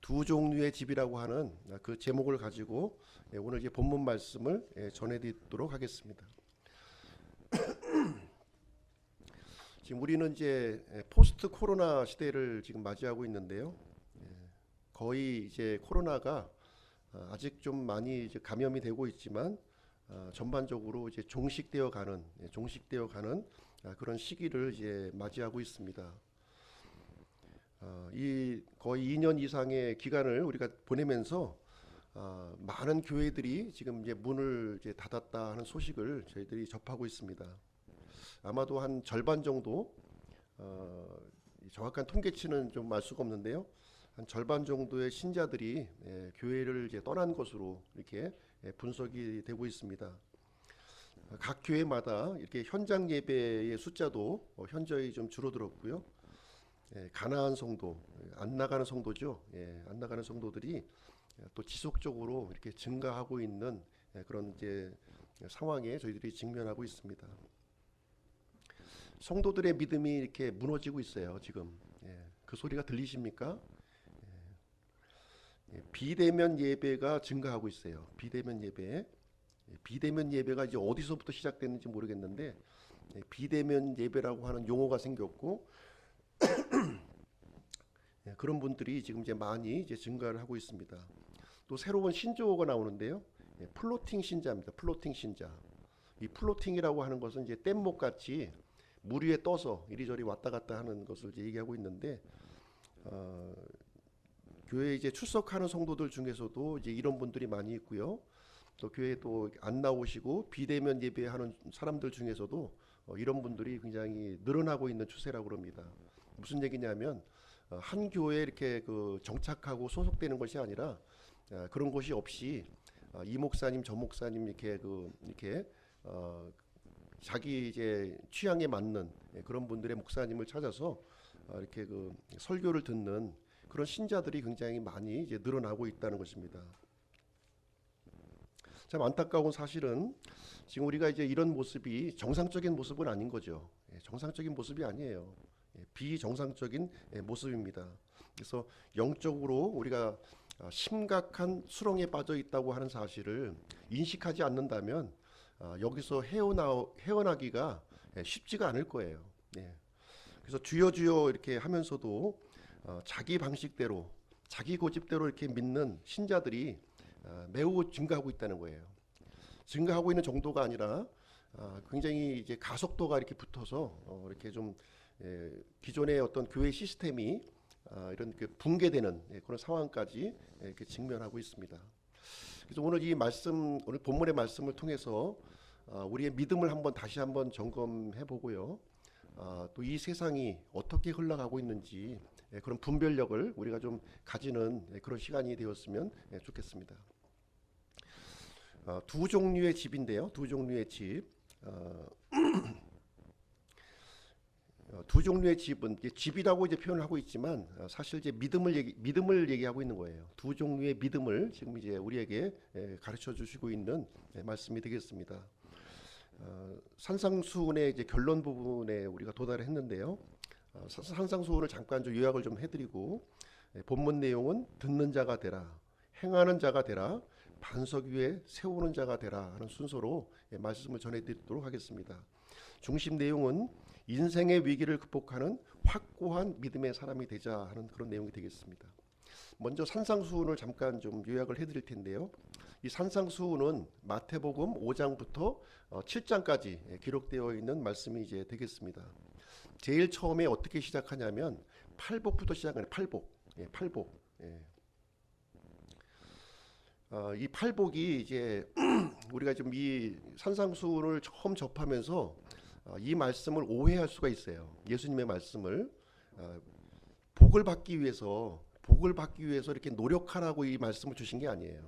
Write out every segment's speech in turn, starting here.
두 종류의 집이라고 하는 그 제목을 가지고 오늘 이제 본문 말씀을 전해드리도록 하겠습니다. 지금 우리는 이제 포스트 코로나 시대를 지금 맞이하고 있는데요. 거의 이제 코로나가 아직 좀 많이 이제 감염이 되고 있지만 전반적으로 이제 종식되어 가는 그런 시기를 이제 맞이하고 있습니다. 이 거의 2년 이상의 기간을 우리가 보내면서 많은 교회들이 지금 이제 문을 이제 닫았다 하는 소식을 저희들이 접하고 있습니다. 아마도 한 절반 정도, 정확한 통계치는 좀 알 수가 없는데요. 한 절반 정도의 신자들이 교회를 이제 떠난 것으로 이렇게 분석이 되고 있습니다. 각 교회마다 이렇게 현장 예배의 숫자도 현저히 좀 줄어들었고요. 가나안 성도, 안 나가는 성도죠. 안 나가는 성도들이 또 지속적으로 이렇게 증가하고 있는 그런 이제 상황에 저희들이 직면하고 있습니다. 성도들의 믿음이 이렇게 무너지고 있어요. 지금 그 소리가 들리십니까? 비대면 예배가 증가하고 있어요. 비대면 예배가 이제 어디서부터 시작됐는지 모르겠는데 비대면 예배라고 하는 용어가 생겼고 그런 분들이 지금 이제 많이 이제 증가를 하고 있습니다. 또 새로운 신조어가 나오는데요. 플로팅 신자입니다. 플로팅 신자. 이 플로팅이라고 하는 것은 이제 뗏목 같이 물 위에 떠서 이리저리 왔다 갔다 하는 것을 이제 얘기하고 있는데 교회에 이제 출석하는 성도들 중에서도 이제 이런 분들이 많이 있고요. 또 교회에 또 안 나오시고 비대면 예배하는 사람들 중에서도 이런 분들이 굉장히 늘어나고 있는 추세라고 합니다. 무슨 얘기냐면 한 교회에 이렇게 그 정착하고 소속되는 것이 아니라 그런 것이 없이 이 목사님 저 목사님 이렇게 자기 이제 취향에 맞는 그런 분들의 목사님을 찾아서 이렇게 그 설교를 듣는 그런 신자들이 굉장히 많이 이제 늘어나고 있다는 것입니다. 참 안타까운 사실은 지금 우리가 이제 이런 모습이 정상적인 모습은 아닌 거죠. 정상적인 모습이 아니에요. 비정상적인 모습입니다. 그래서 영적으로 우리가 심각한 수렁에 빠져 있다고 하는 사실을 인식하지 않는다면 여기서 헤어나기가 쉽지가 않을 거예요. 그래서 주여 주여 이렇게 하면서도 자기 방식대로 자기 고집대로 이렇게 믿는 신자들이 매우 증가하고 있다는 거예요. 증가하고 있는 정도가 아니라 굉장히 이제 가속도가 이렇게 붙어서 이렇게 좀 기존의 어떤 교회 시스템이 이런 붕괴되는 그런 상황까지 이렇게 직면하고 있습니다. 그래서 오늘 오늘 본문의 말씀을 통해서 우리의 믿음을 다시 한번 점검해 보고요. 또 이 세상이 어떻게 흘러가고 있는지 그런 분별력을 우리가 좀 가지는 그런 시간이 되었으면 좋겠습니다. 두 종류의 집인데요. 두 종류의 집. 두 종류의 집은 집이라고 이제 표현을 하고 있지만 사실 이제 믿음을 얘기하고 있는 거예요. 두 종류의 믿음을 지금 이제 우리에게 가르쳐 주시고 있는 말씀이 되겠습니다. 산상수훈의 이제 결론 부분에 우리가 도달을 했는데요. 산상수훈을 잠깐 좀 요약을 좀 해드리고 본문 내용은 듣는 자가 되라, 행하는 자가 되라, 반석 위에 세우는 자가 되라 하는 순서로 말씀을 전해드리도록 하겠습니다. 중심 내용은 인생의 위기를 극복하는 확고한 믿음의 사람이 되자 하는 그런 내용이 되겠습니다. 먼저 산상수훈을 잠깐 좀 요약을 해드릴 텐데요. 이 산상수훈은 마태복음 5장부터 7장까지 기록되어 있는 말씀이 이제 되겠습니다. 제일 처음에 어떻게 시작하냐면 팔복부터 시작하는 팔복. 이 팔복이 이제 우리가 지금 이 산상수훈을 처음 접하면서 이 말씀을 오해할 수가 있어요. 예수님의 말씀을 복을 받기 위해서 이렇게 노력하라고 이 말씀을 주신 게 아니에요.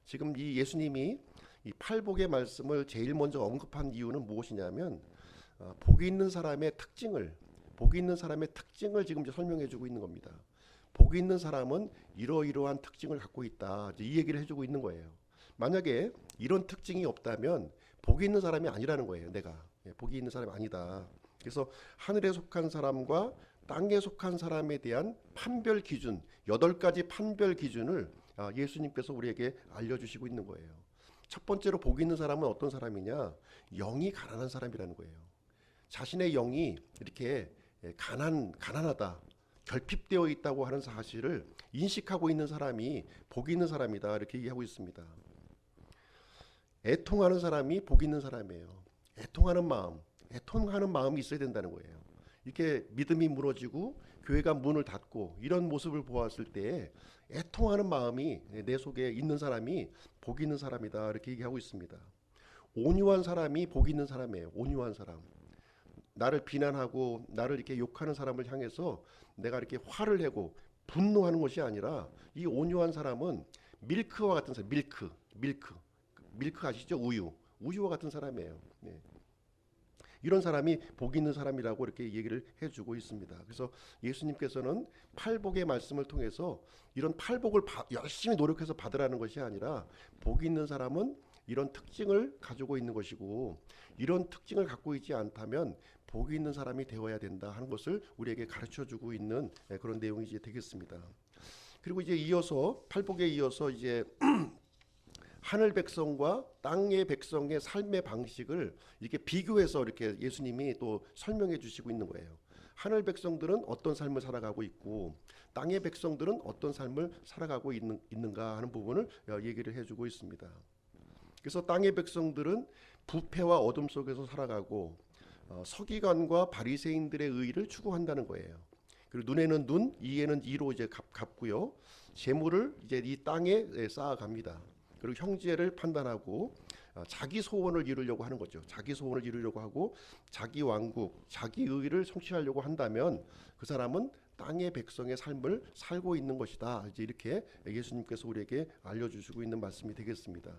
지금 이 예수님이 이 팔복의 말씀을 제일 먼저 언급한 이유는 무엇이냐면 복이 있는 사람의 특징을 지금 이제 설명해주고 있는 겁니다. 복이 있는 사람은 이러이러한 특징을 갖고 있다. 이 얘기를 해주고 있는 거예요. 만약에 이런 특징이 없다면 복이 있는 사람이 아니라는 거예요. 내가 복이 있는 사람이 아니다. 그래서 하늘에 속한 사람과 땅에 속한 사람에 대한 판별 기준, 8가지 판별 기준을 예수님께서 우리에게 알려주시고 있는 거예요. 첫 번째로 복 있는 사람은 어떤 사람이냐? 영이 가난한 사람이라는 거예요. 자신의 영이 이렇게 가난하다, 결핍되어 있다고 하는 사실을 인식하고 있는 사람이 복 있는 사람이다, 이렇게 얘기하고 있습니다. 애통하는 사람이 복 있는 사람이에요. 애통하는 마음이 있어야 된다는 거예요. 이렇게 믿음이 무너지고 교회가 문을 닫고 이런 모습을 보았을 때 애통하는 마음이 내 속에 있는 사람이 복 있는 사람이다, 이렇게 얘기하고 있습니다. 온유한 사람이 복 있는 사람이에요. 온유한 사람. 나를 비난하고 나를 이렇게 욕하는 사람을 향해서 내가 이렇게 화를 내고 분노하는 것이 아니라, 이 온유한 사람은 밀크와 같은 사람. 밀크 아시죠? 우유와 같은 사람이에요. 네. 이런 사람이 복 있는 사람이라고 이렇게 얘기를 해주고 있습니다. 그래서 예수님께서는 팔복의 말씀을 통해서 이런 팔복을 열심히 노력해서 받으라는 것이 아니라, 복 있는 사람은 이런 특징을 가지고 있는 것이고, 이런 특징을 갖고 있지 않다면 복이 있는 사람이 되어야 된다 하는 것을 우리에게 가르쳐주고 있는 그런 내용이 이제 되겠습니다. 그리고 이제 이어서 팔복에 이어서 이제 하늘 백성과 땅의 백성의 삶의 방식을 이렇게 비교해서 이렇게 예수님이 또 설명해 주시고 있는 거예요. 하늘 백성들은 어떤 삶을 살아가고 있고 땅의 백성들은 어떤 삶을 살아가고 있는가 하는 부분을 얘기를 해주고 있습니다. 그래서 땅의 백성들은 부패와 어둠 속에서 살아가고 서기관과 바리새인들의 의를 추구한다는 거예요. 그리고 눈에는 눈, 이에는 이로 이제 갚고요. 재물을 이제 이 땅에 쌓아갑니다. 그리고 형제를 판단하고 자기 소원을 이루려고 하는 거죠. 자기 소원을 이루려고 하고 자기 왕국, 자기 의를 성취하려고 한다면 그 사람은 땅의 백성의 삶을 살고 있는 것이다. 이제 이렇게 예수님께서 우리에게 알려주시고 있는 말씀이 되겠습니다.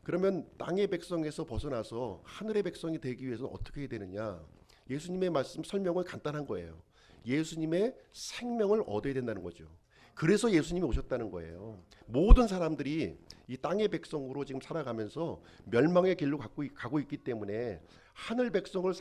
그러면 땅의 백성에서 벗어나서 하늘의 백성이 되기 위해서는 어떻게 해야 되느냐? 예수님의 말씀 설명은 간단한 거예요. 예수님의 생명을 얻어야 된다는 거죠. 그래서 예수님이 오셨다는 거예요. 모든 사람들이 이 땅의 백성으로 지금 살아가면서 멸망의 길로 가고 있기 때문에 하늘 백성을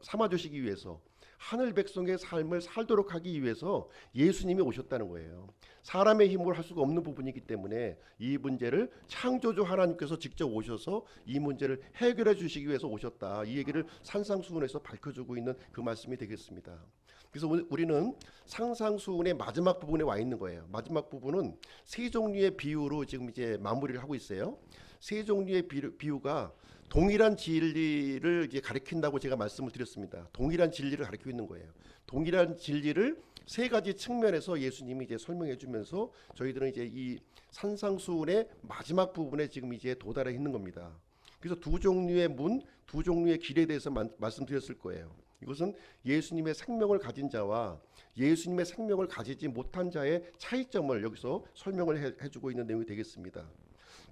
삼아주시기 위해서, 하늘 백성의 삶을 살도록 하기 위해서 예수님이 오셨다는 거예요. 사람의 힘으로 할 수가 없는 부분이기 때문에 이 문제를 창조주 하나님께서 직접 오셔서 이 문제를 해결해 주시기 위해서 오셨다. 이 얘기를 산상수훈에서 밝혀주고 있는 그 말씀이 되겠습니다. 그래서 우리는 상상수훈의 마지막 부분에 와 있는 거예요. 마지막 부분은 세 종류의 비유로 지금 이제 마무리를 하고 있어요. 세 종류의 비유가 동일한 진리를 이제 가리킨다고 제가 말씀을 드렸습니다. 동일한 진리를 가리키고 있는 거예요. 동일한 진리를 세 가지 측면에서 예수님이 이제 설명해 주면서 저희들은 이제 이 산상수훈의 마지막 부분에 지금 이제 도달해 있는 겁니다. 그래서 두 종류의 문, 두 종류의 길에 대해서 말씀드렸을 거예요. 이것은 예수님의 생명을 가진 자와 예수님의 생명을 가지지 못한 자의 차이점을 여기서 설명을 해주고 있는 내용이 되겠습니다.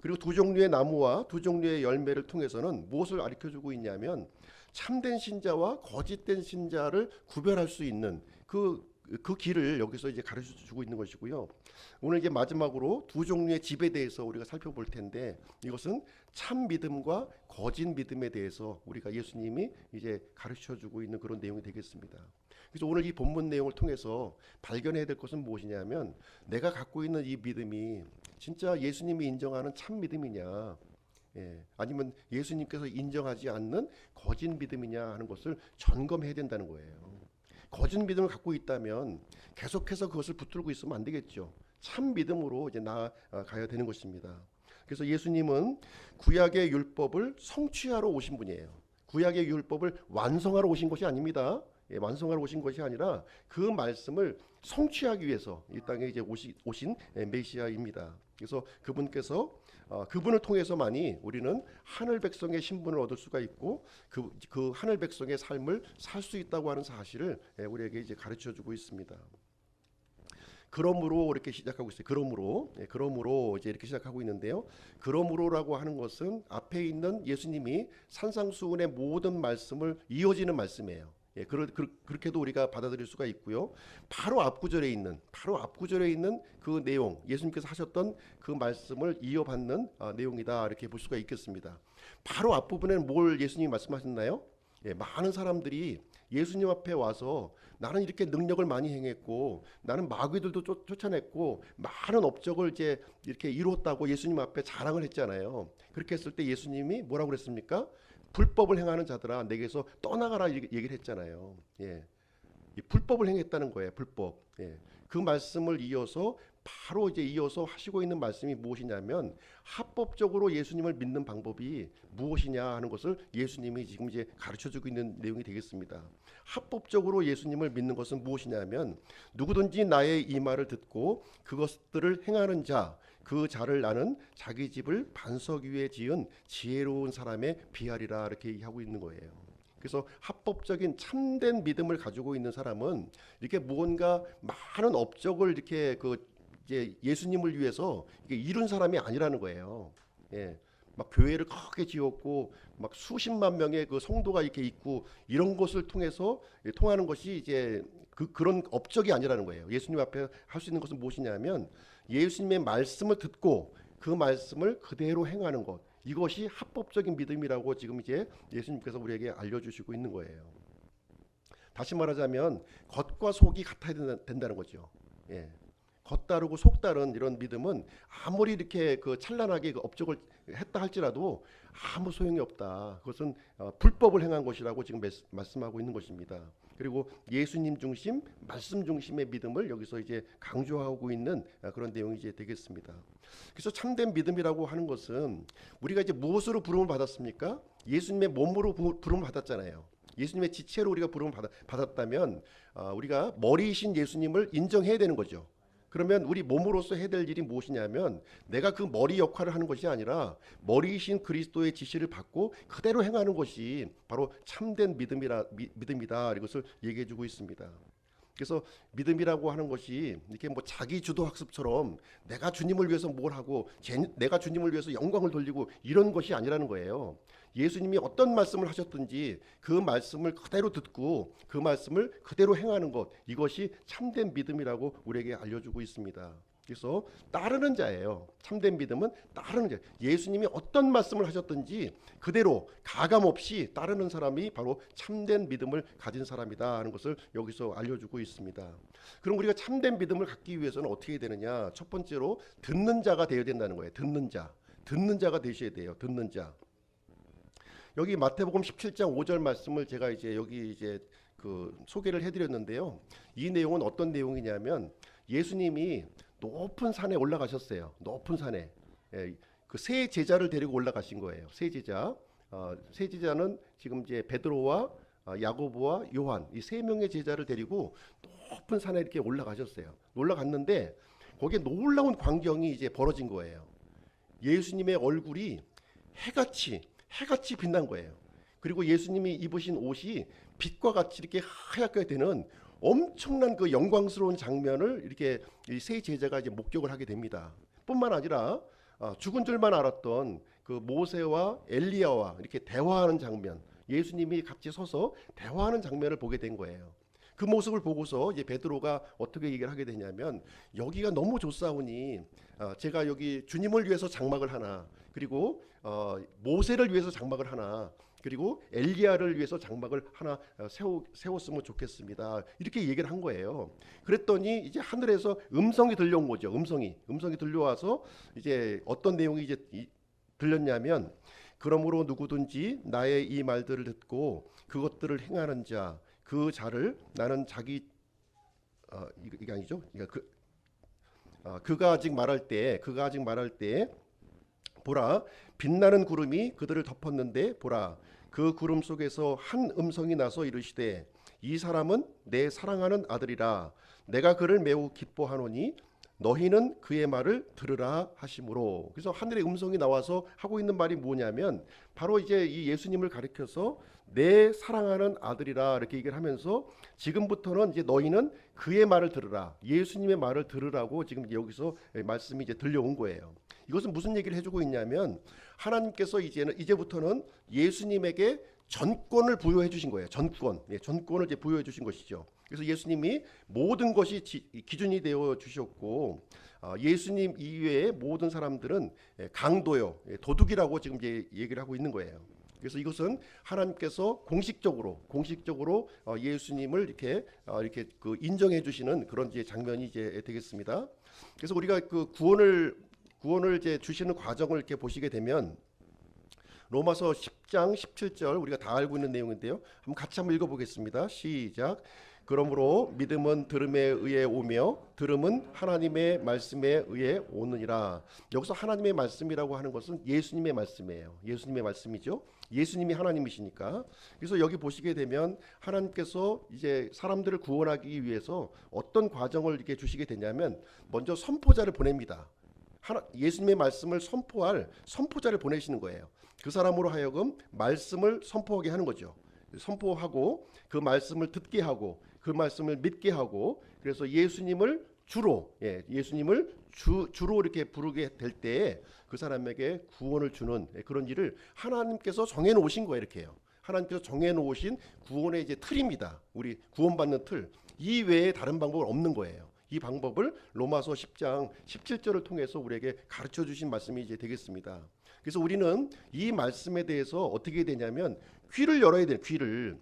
그리고 두 종류의 나무와 두 종류의 열매를 통해서는 무엇을 가르쳐주고 있냐면, 참된 신자와 거짓된 신자를 구별할 수 있는 그 길을 여기서 이제 가르쳐주고 있는 것이고요. 오늘 이제 마지막으로 두 종류의 집에 대해서 우리가 살펴볼 텐데, 이것은 참 믿음과 거짓 믿음에 대해서 우리가 예수님이 이제 가르쳐주고 있는 그런 내용이 되겠습니다. 그래서 오늘 이 본문 내용을 통해서 발견해야 될 것은 무엇이냐면, 내가 갖고 있는 이 믿음이 진짜 예수님이 인정하는 참 믿음이냐, 아니면 예수님께서 인정하지 않는 거짓 믿음이냐 하는 것을 점검해야 된다는 거예요. 거짓 믿음을 갖고 있다면 계속해서 그것을 붙들고 있으면 안 되겠죠. 참 믿음으로 이제 나아가야 되는 것입니다. 그래서 예수님은 구약의 율법을 성취하러 오신 분이에요. 구약의 율법을 완성하러 오신 것이 아닙니다. 완성하러 오신 것이 아니라 그 말씀을 성취하기 위해서 이 땅에 이제 오신 메시아입니다. 그래서 그분을 통해서만이 우리는 하늘 백성의 신분을 얻을 수가 있고 그 하늘 백성의 삶을 살 수 있다고 하는 사실을 우리에게 이제 가르쳐주고 있습니다. 그러므로 이렇게 시작하고 있어요. 그러므로 이제 이렇게 시작하고 있는데요. 그러므로라고 하는 것은 앞에 있는 예수님이 산상수훈의 모든 말씀을 이어지는 말씀이에요. 그렇게도 우리가 받아들일 수가 있고요. 바로 앞구절에 있는 그 내용, 예수님께서 하셨던 그 말씀을 이어받는 내용이다, 이렇게 볼 수가 있겠습니다. 바로 앞부분에는 뭘 예수님이 말씀하셨나요? 많은 사람들이 예수님 앞에 와서 나는 이렇게 능력을 많이 행했고 나는 마귀들도 쫓아냈고 많은 업적을 이제 이렇게 이루었다고 예수님 앞에 자랑을 했잖아요. 그렇게 했을 때 예수님이 뭐라고 그랬습니까? 불법을 행하는 자들아 내게서 떠나가라 얘기를 했잖아요. 이 불법을 행했다는 거예요. 불법. 그 말씀을 이어서 바로 이제 이어서 하시고 있는 말씀이 무엇이냐면 합법적으로 예수님을 믿는 방법이 무엇이냐 하는 것을 예수님이 지금 이제 가르쳐주고 있는 내용이 되겠습니다. 합법적으로 예수님을 믿는 것은 무엇이냐면 누구든지 나의 이 말을 듣고 그것들을 행하는 자, 그 자를 나는 자기 집을 반석 위에 지은 지혜로운 사람에 비하리라 이렇게 얘기하고 있는 거예요. 그래서 합법적인 참된 믿음을 가지고 있는 사람은 이렇게 무언가 많은 업적을 이렇게 이제 예수님을 위해서 이게 이룬 사람이 아니라는 거예요. 막 교회를 크게 지었고 막 수십만 명의 그 성도가 이렇게 있고 이런 것을 통해서 통하는 것이 이제 그런 업적이 아니라는 거예요. 예수님 앞에 할 수 있는 것은 무엇이냐면 예수님의 말씀을 듣고 그 말씀을 그대로 행하는 것. 이것이 합법적인 믿음이라고 지금 이제 예수님께서 우리에게 알려주시고 있는 거예요. 다시 말하자면 겉과 속이 같아야 된다는 거죠. 겉 다르고 속 다른 이런 믿음은 아무리 이렇게 찬란하게 업적을 했다 할지라도 아무 소용이 없다. 그것은 불법을 행한 것이라고 지금 말씀하고 있는 것입니다. 그리고 예수님 중심, 말씀 중심의 믿음을 여기서 이제 강조하고 있는 그런 내용이 이제 되겠습니다. 그래서 참된 믿음이라고 하는 것은 우리가 이제 무엇으로 부름을 받았습니까? 예수님의 몸으로 부름을 받았잖아요. 예수님의 지체로 우리가 부름을 받았다면 우리가 머리이신 예수님을 인정해야 되는 거죠. 그러면 우리 몸으로서 해야 될 일이 무엇이냐면 내가 그 머리 역할을 하는 것이 아니라 머리이신 그리스도의 지시를 받고 그대로 행하는 것이 바로 참된 믿음이다. 이것을 얘기해 주고 있습니다. 그래서 믿음이라고 하는 것이 이렇게 뭐 자기 주도 학습처럼 내가 주님을 위해서 뭘 하고 내가 주님을 위해서 영광을 돌리고 이런 것이 아니라는 거예요. 예수님이 어떤 말씀을 하셨든지 그 말씀을 그대로 듣고 그 말씀을 그대로 행하는 것, 이것이 참된 믿음이라고 우리에게 알려주고 있습니다. 그래서 따르는 자예요. 참된 믿음은 따르는 자. 예수님이 어떤 말씀을 하셨든지 그대로 가감 없이 따르는 사람이 바로 참된 믿음을 가진 사람이다 하는 것을 여기서 알려주고 있습니다. 그럼 우리가 참된 믿음을 갖기 위해서는 어떻게 해야 되느냐? 첫 번째로 듣는 자가 되어야 된다는 거예요. 듣는 자가 되셔야 돼요. 듣는 자. 여기 마태복음 17장 5절 말씀을 제가 이제 여기 이제 소개를 해드렸는데요. 이 내용은 어떤 내용이냐면 예수님이 높은 산에 올라가셨어요. 높은 산에 그 세 제자를 데리고 올라가신 거예요. 세 제자. 세 제자는 지금 이제 베드로와 야고보와 요한 이 세 명의 제자를 데리고 높은 산에 이렇게 올라가셨어요. 올라갔는데 거기에 놀라운 광경이 이제 벌어진 거예요. 예수님의 얼굴이 해같이 빛난 거예요. 그리고 예수님이 입으신 옷이 빛과 같이 이렇게 하얗게 되는 엄청난 그 영광스러운 장면을 이렇게 이 세 제자가 이제 목격을 하게 됩니다. 뿐만 아니라 죽은 줄만 알았던 그 모세와 엘리야와 이렇게 대화하는 장면, 예수님이 같이 서서 대화하는 장면을 보게 된 거예요. 그 모습을 보고서 이제 베드로가 어떻게 얘기를 하게 되냐면 여기가 너무 좋사오니 제가 여기 주님을 위해서 장막을 하나, 그리고 모세를 위해서 장막을 하나, 그리고 엘리야를 위해서 장막을 하나 세웠으면 좋겠습니다. 이렇게 얘기를 한 거예요. 그랬더니 이제 하늘에서 음성이 들려온 거죠. 음성이 들려와서 이제 어떤 내용이 이제 들렸냐면 그러므로 누구든지 나의 이 말들을 듣고 그것들을 행하는 자, 그 자를 나는 자기 이게 아니죠. 그러니까 그가 아직 말할 때 보라 빛나는 구름이 그들을 덮었는데 보라 그 구름 속에서 한 음성이 나서 이르시되 이 사람은 내 사랑하는 아들이라 내가 그를 매우 기뻐하노니 너희는 그의 말을 들으라 하심으로. 그래서 하늘의 음성이 나와서 하고 있는 말이 뭐냐면 바로 이제 이 예수님을 가리켜서 내 사랑하는 아들이라 이렇게 얘기를 하면서 지금부터는 이제 너희는 그의 말을 들으라, 예수님의 말을 들으라고 지금 여기서 말씀이 이제 들려온 거예요. 이것은 무슨 얘기를 해주고 있냐면 하나님께서 이제부터는 예수님에게 전권을 부여해 주신 거예요. 전권을 이제 부여해 주신 것이죠. 그래서 예수님이 모든 것이 기준이 되어 주셨고 예수님 이외의 모든 사람들은 강도요, 도둑이라고 지금 이제 얘기를 하고 있는 거예요. 그래서 이것은 하나님께서 공식적으로 예수님을 이렇게 그 인정해 주시는 그런 이제 장면이 이제 되겠습니다. 그래서 우리가 그 구원을 이제 주시는 과정을 이렇게 보시게 되면 로마서 10장 17절 우리가 다 알고 있는 내용인데요. 같이 한번 읽어보겠습니다. 시작. 그러므로 믿음은 들음에 의해 오며 들음은 하나님의 말씀에 의해 오느니라. 여기서 하나님의 말씀이라고 하는 것은 예수님의 말씀이에요. 예수님의 말씀이죠. 예수님이 하나님이시니까. 그래서 여기 보시게 되면 하나님께서 이제 사람들을 구원하기 위해서 어떤 과정을 이렇게 주시게 되냐면 먼저 선포자를 보냅니다. 예수님의 말씀을 선포할 선포자를 보내시는 거예요. 그 사람으로 하여금 말씀을 선포하게 하는 거죠. 선포하고 그 말씀을 듣게 하고 그 말씀을 믿게 하고, 그래서 예수님을 주로 이렇게 부르게 될 때에 그 사람에게 구원을 주는 그런 일을 하나님께서 정해놓으신 거예요. 이렇게요. 하나님께서 정해놓으신 구원의 이제 틀입니다. 우리 구원받는 틀. 이 외에 다른 방법은 없는 거예요. 이 방법을 로마서 10장 17절을 통해서 우리에게 가르쳐 주신 말씀이 이제 되겠습니다. 그래서 우리는 이 말씀에 대해서 어떻게 되냐면 귀를 열어야 돼요. 귀를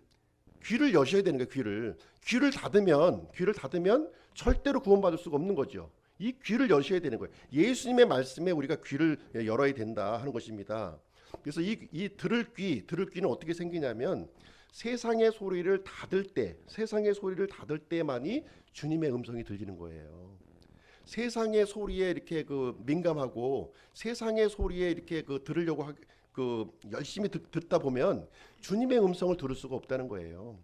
여셔야 되는 거예요. 귀를 닫으면 절대로 구원받을 수가 없는 거죠. 이 귀를 여셔야 되는 거예요. 예수님의 말씀에 우리가 귀를 열어야 된다 하는 것입니다. 그래서 이 들을 귀는 어떻게 생기냐면 세상의 소리를 닫을 때만이 주님의 음성이 들리는 거예요. 세상의 소리에 이렇게 그 민감하고 세상의 소리에 이렇게 그 들으려고 열심히 듣다 보면 주님의 음성을 들을 수가 없다는 거예요.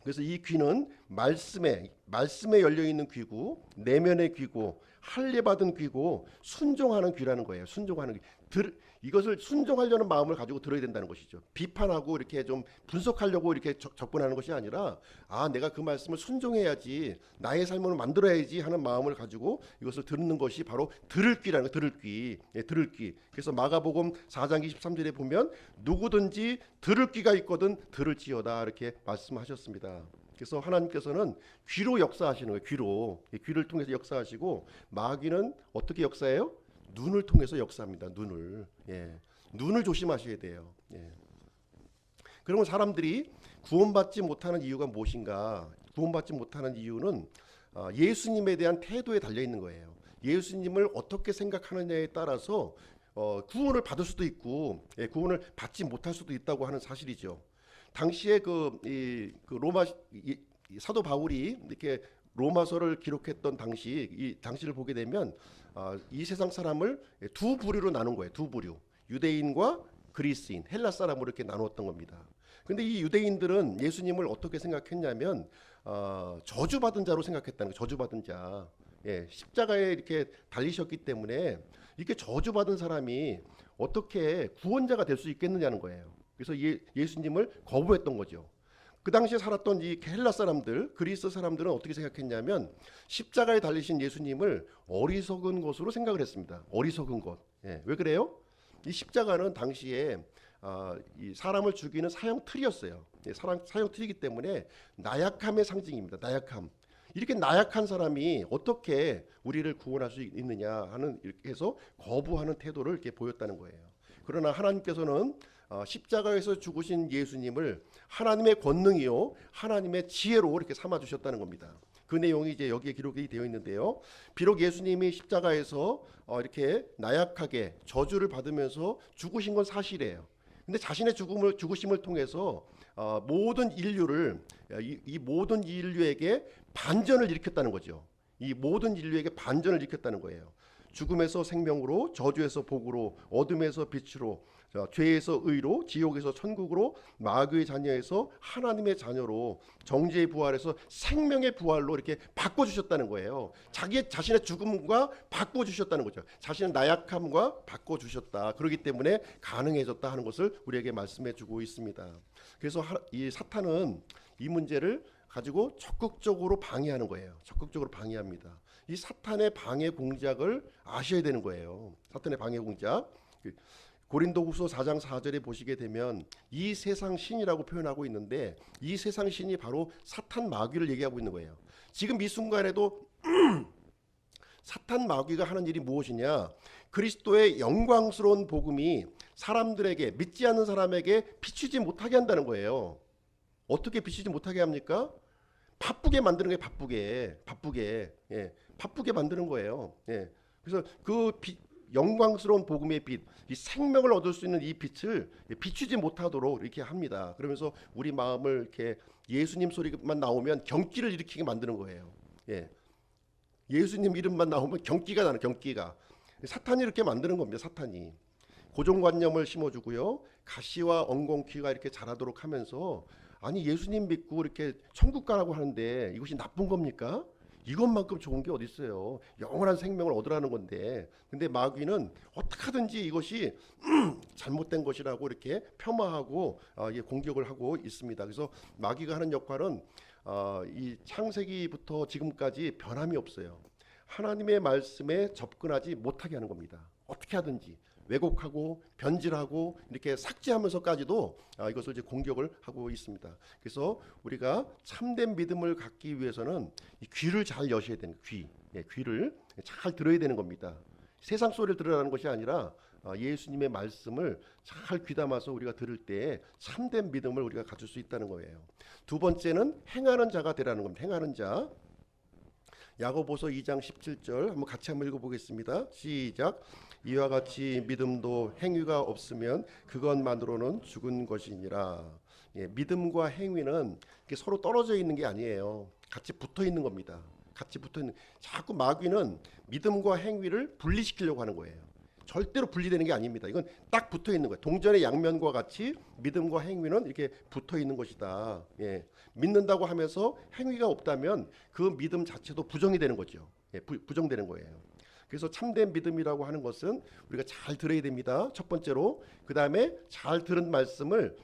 그래서 이 귀는 말씀에 열려 있는 귀고, 내면의 귀고, 할례 받은 귀고, 순종하는 귀라는 거예요. 순종하는 귀. 이것을 순종하려는 마음을 가지고 들어야 된다는 것이죠. 비판하고 이렇게 좀 분석하려고 이렇게 접근하는 것이 아니라, 내가 그 말씀을 순종해야지, 나의 삶을 만들어야지 하는 마음을 가지고 이것을 듣는 것이 바로 들을 귀라는 거예요. 들을 귀. 그래서 마가복음 4장 23절에 보면 누구든지 들을 귀가 있거든 들을지어다 이렇게 말씀하셨습니다. 그래서 하나님께서는 귀로 역사하시는 거예요. 귀를 통해서 역사하시고, 마귀는 어떻게 역사해요? 눈을 통해서 역사합니다. 눈을 조심하셔야 돼요. 그러면 사람들이 구원받지 못하는 이유가 무엇인가? 구원받지 못하는 이유는 예수님에 대한 태도에 달려 있는 거예요. 예수님을 어떻게 생각하느냐에 따라서 구원을 받을 수도 있고, 구원을 받지 못할 수도 있다고 하는 사실이죠. 당시에 로마 사도 바울이 이렇게 로마서를 기록했던 이 당시를 보게 되면 이 세상 사람을 두 부류로 나눈 거예요. 두 부류. 유대인과 그리스인, 헬라 사람으로 이렇게 나누었던 겁니다. 근데 이 유대인들은 예수님을 어떻게 생각했냐면 저주받은 자로 생각했다는 거예요. 저주받은 자. 십자가에 이렇게 달리셨기 때문에 이렇게 저주받은 사람이 어떻게 구원자가 될 수 있겠느냐는 거예요. 그래서 예수님을 거부했던 거죠. 그 당시에 살았던 이 헬라 사람들, 그리스 사람들은 어떻게 생각했냐면 십자가에 달리신 예수님을 어리석은 것으로 생각을 했습니다. 어리석은 것. 왜 그래요? 이 십자가는 당시에 이 사람을 죽이는 사형 틀이었어요. 사형 틀이기 때문에 나약함의 상징입니다. 나약함. 이렇게 나약한 사람이 어떻게 우리를 구원할 수 있느냐 하는, 이렇게 해서 거부하는 태도를 이렇게 보였다는 거예요. 그러나 하나님께서는 십자가에서 죽으신 예수님을 하나님의 권능이요 하나님의 지혜로 이렇게 삼아 주셨다는 겁니다. 그 내용이 이제 여기에 기록이 되어 있는데요. 비록 예수님이 십자가에서 이렇게 나약하게 저주를 받으면서 죽으신 건 사실이에요. 근데 자신의 죽으심을 통해서 모든 인류에게 반전을 일으켰다는 거죠. 이 모든 인류에게 반전을 일으켰다는 거예요. 죽음에서 생명으로, 저주에서 복으로, 어둠에서 빛으로, 죄에서 의로, 지옥에서 천국으로, 마귀의 자녀에서 하나님의 자녀로, 정죄의 부활에서 생명의 부활로 이렇게 바꿔주셨다는 거예요. 자신의 죽음과 바꿔주셨다는 거죠. 자신의 나약함과 바꿔주셨다. 그렇기 때문에 가능해졌다 하는 것을 우리에게 말씀해주고 있습니다. 그래서 이 사탄은 이 문제를 가지고 적극적으로 방해하는 거예요. 적극적으로 방해합니다. 이 사탄의 방해 공작을 아셔야 되는 거예요. 사탄의 방해 공작. 고린도후서 4장 4절에 보시게 되면 이 세상 신이라고 표현하고 있는데, 이 세상 신이 바로 사탄 마귀를 얘기하고 있는 거예요. 지금 이 순간에도 사탄 마귀가 하는 일이 무엇이냐? 그리스도의 영광스러운 복음이 사람들에게, 믿지 않는 사람에게 비추지 못하게 한다는 거예요. 어떻게 비추지 못하게 합니까? 바쁘게 만드는 거예요. 바쁘게 바쁘게 만드는 거예요. 그래서 그 영광스러운 복음의 빛, 이 생명을 얻을 수 있는 이 빛을 비추지 못하도록 이렇게 합니다. 그러면서 우리 마음을 이렇게 예수님 소리만 나오면 경기를 일으키게 만드는 거예요. 예수님 이름만 나오면 경기가 나는, 경기가. 사탄이 이렇게 만드는 겁니다. 사탄이 고정관념을 심어주고요, 가시와 엉겅퀴가 이렇게 자라도록 하면서, 아니 예수님 믿고 이렇게 천국 가라고 하는데 이것이 나쁜 겁니까? 이것만큼 좋은 게 어디 있어요? 영원한 생명을 얻으라는 건데. 근데 마귀는 어떻게 하든지 이것이 잘못된 것이라고 이렇게 폄하하고 공격을 하고 있습니다. 그래서 마귀가 하는 역할은 이 창세기부터 지금까지 변함이 없어요. 하나님의 말씀에 접근하지 못하게 하는 겁니다. 어떻게 하든지 왜곡하고 변질하고 이렇게 삭제하면서까지도 이것을 이제 공격을 하고 있습니다. 그래서 우리가 참된 믿음을 갖기 위해서는 이 귀를 잘 여셔야 되는, 귀를 잘 들어야 되는 겁니다. 세상 소리를 들으라는 것이 아니라 예수님의 말씀을 잘 귀담아서 우리가 들을 때 참된 믿음을 우리가 가질 수 있다는 거예요. 두 번째는 행하는 자가 되라는 겁니다. 행하는 자. 야고보서 2장 17절 한번 같이 한번 읽어보겠습니다. 시작. 이와 같이 믿음도 행위가 없으면 그것만으로는 죽은 것이니라. 믿음과 행위는 서로 떨어져 있는 게 아니에요. 같이 붙어 있는 겁니다. 같이 붙어 있는. 자꾸 마귀는 믿음과 행위를 분리시키려고 하는 거예요. 절대로 분리되는 게 아닙니다. 이건 딱 붙어 있는 거예요. 동전의 양면과 같이 믿음과 행위는 이렇게 붙어 있는 것이다. 믿는다고 하면서 행위가 없다면 그 믿음 자체도 부정이 되는 거죠. 부정되는 거예요. 그래서 참된 믿음이라고 하는 것은 우리가 잘 들어야 됩니다. 첫 번째로. 그 다음에 잘 들은 말씀을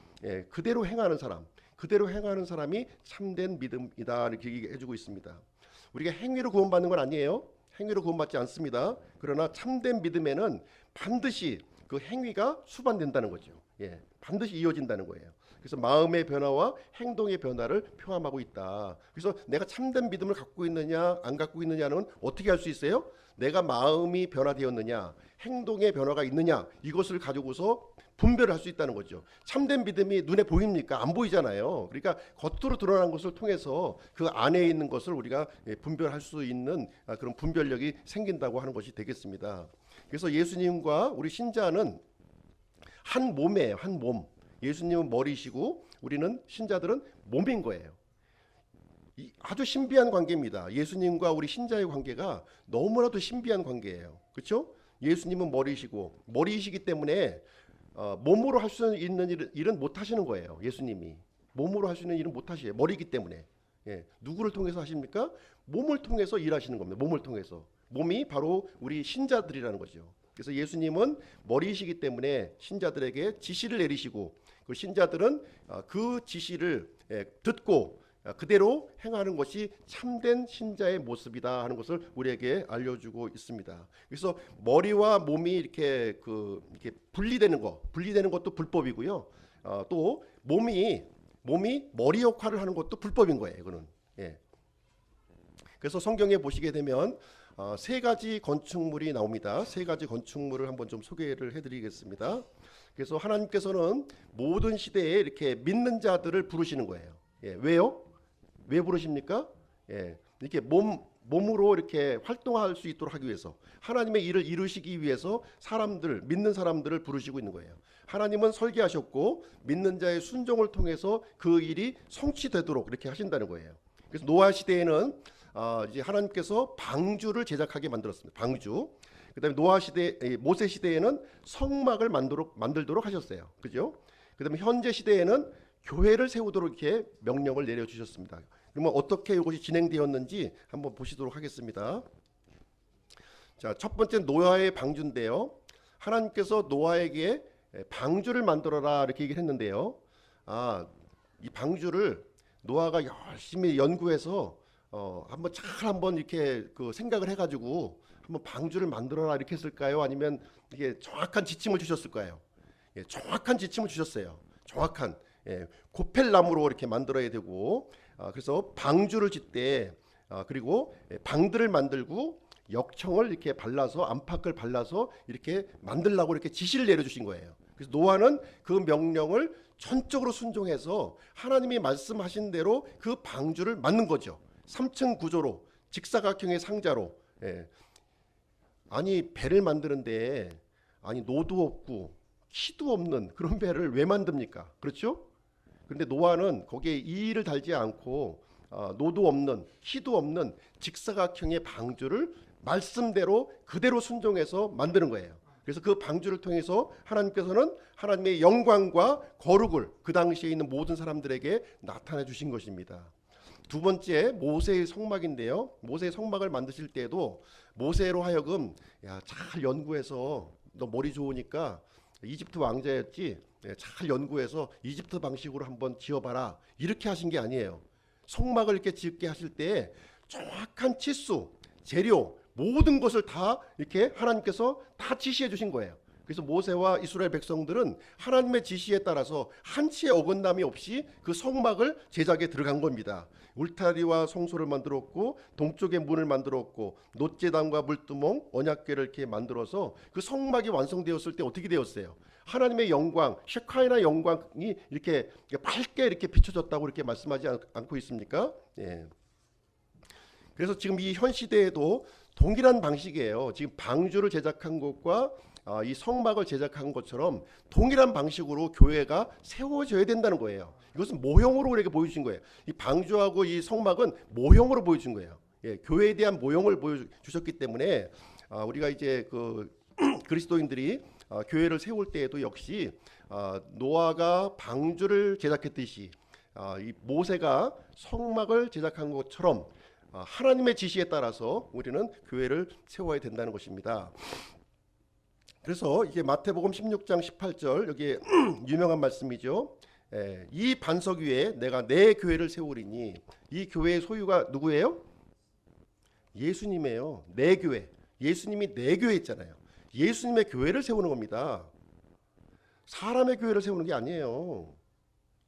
그대로 행하는 사람, 그대로 행하는 사람이 참된 믿음이다, 이렇게 얘기해주고 있습니다. 우리가 행위로 구원받는 건 아니에요. 행위로 구원받지 않습니다. 그러나 참된 믿음에는 반드시 그 행위가 수반된다는 거죠. 반드시 이어진다는 거예요. 그래서 마음의 변화와 행동의 변화를 포함하고 있다. 그래서 내가 참된 믿음을 갖고 있느냐 안 갖고 있느냐는 어떻게 알 수 있어요? 내가 마음이 변화되었느냐, 행동의 변화가 있느냐, 이것을 가지고서 분별을 할 수 있다는 거죠. 참된 믿음이 눈에 보입니까? 안 보이잖아요. 그러니까 겉으로 드러난 것을 통해서 그 안에 있는 것을 우리가 분별할 수 있는 그런 분별력이 생긴다고 하는 것이 되겠습니다. 그래서 예수님과 우리 신자는 한 몸이에요. 한 몸. 예수님은 머리시고 우리는 신자들은 몸인 거예요. 아주 신비한 관계입니다. 예수님과 우리 신자의 관계가 너무나도 신비한 관계예요. 그렇죠? 예수님은 머리시고, 머리이시기 때문에 몸으로 할 수 있는 일은 못 하시는 거예요. 예수님이 몸으로 할 수 있는 일은 못 하시에요. 머리이기 때문에. 누구를 통해서 하십니까? 몸을 통해서 일하시는 겁니다. 몸을 통해서. 몸이 바로 우리 신자들이라는 거죠. 그래서 예수님은 머리이시기 때문에 신자들에게 지시를 내리시고, 그 신자들은 그 지시를 듣고 그대로 행하는 것이 참된 신자의 모습이다 하는 것을 우리에게 알려주고 있습니다. 그래서 머리와 몸이 이렇게 분리되는 것도 불법이고요. 또 몸이 머리 역할을 하는 것도 불법인 거예요. 이거는. 그래서 성경에 보시게 되면 세 가지 건축물이 나옵니다. 세 가지 건축물을 한번 좀 소개를 해드리겠습니다. 그래서 하나님께서는 모든 시대에 이렇게 믿는 자들을 부르시는 거예요. 왜요? 왜 부르십니까? 이렇게 몸으로 이렇게 활동할 수 있도록 하기 위해서, 하나님의 일을 이루시기 위해서 믿는 사람들을 부르시고 있는 거예요. 하나님은 설계하셨고 믿는 자의 순종을 통해서 그 일이 성취되도록 이렇게 하신다는 거예요. 그래서 노아 시대에는 이제 하나님께서 방주를 제작하게 만들었습니다. 방주. 그다음에 모세 시대에는 성막을 만들도록 하셨어요. 그죠? 그다음에 현재 시대에는 교회를 세우도록 이렇게 명령을 내려주셨습니다. 그러면 어떻게 이것이 진행되었는지 한번 보시도록 하겠습니다. 자, 첫 번째 노아의 방주인데요. 하나님께서 노아에게 방주를 만들어라 이렇게 얘기를 했는데요. 이 방주를 노아가 열심히 연구해서 한번 이렇게 생각을 해가지고 한번 방주를 만들어라 이렇게 했을까요? 아니면 이게 정확한 지침을 주셨을까요? 정확한 지침을 주셨어요. 정확한. 고펠나무로 이렇게 만들어야 되고, 그래서 방주를 짓되, 그리고 방들을 만들고 역청을 이렇게 발라서, 안팎을 발라서 이렇게 만들라고 이렇게 지시를 내려주신 거예요. 그래서 노아는 그 명령을 전적으로 순종해서 하나님이 말씀하신 대로 그 방주를 만든 거죠. 3층 구조로 직사각형의 상자로. 예. 아니 배를 만드는데 아니 노도 없고 키도 없는 그런 배를 왜 만듭니까? 그렇죠? 그런데 노아는 거기에 이의를 달지 않고 노도 없는 키도 없는 직사각형의 방주를 말씀대로 그대로 순종해서 만드는 거예요. 그래서 그 방주를 통해서 하나님께서는 하나님의 영광과 거룩을 그 당시에 있는 모든 사람들에게 나타내 주신 것입니다. 두 번째 모세의 성막인데요. 모세의 성막을 만드실 때에도 모세로 하여금 잘 연구해서 너 머리 좋으니까 이집트 왕자였지 잘 연구해서 이집트 방식으로 한번 지어봐라 이렇게 하신 게 아니에요. 성막을 이렇게 짓게 하실 때 정확한 치수, 재료 모든 것을 다 이렇게 하나님께서 다 지시해 주신 거예요. 그래서 모세와 이스라엘 백성들은 하나님의 지시에 따라서 한치의 어긋남이 없이 그 성막을 제작에 들어간 겁니다. 울타리와 성소를 만들었고 동쪽에 문을 만들었고 놋제단과 물두멍, 언약궤를 이렇게 만들어서 그 성막이 완성되었을 때 어떻게 되었어요? 하나님의 영광, 셰카이나 영광이 이렇게 밝게 이렇게 비춰졌다고 이렇게 말씀하지 않고 있습니까? 예. 그래서 지금 이 현 시대에도 동일한 방식이에요. 지금 방주를 제작한 것과 이 성막을 제작한 것처럼 동일한 방식으로 교회가 세워져야 된다는 거예요. 이것은 모형으로 우리에게 보여주신 거예요. 이 방주하고 이 성막은 모형으로 보여준 거예요. 예, 교회에 대한 모형을 보여주셨기 때문에 우리가 이제 그 그리스도인들이 교회를 세울 때에도 역시 노아가 방주를 제작했듯이 이 모세가 성막을 제작한 것처럼 하나님의 지시에 따라서 우리는 교회를 세워야 된다는 것입니다. 그래서 이게 마태복음 16장 18절 여기 유명한 말씀이죠. 이 반석 위에 내가 내 교회를 세우리니 이 교회의 소유가 누구예요? 예수님이에요. 내 교회. 예수님이 내 교회 있잖아요. 예수님의 교회를 세우는 겁니다. 사람의 교회를 세우는 게 아니에요.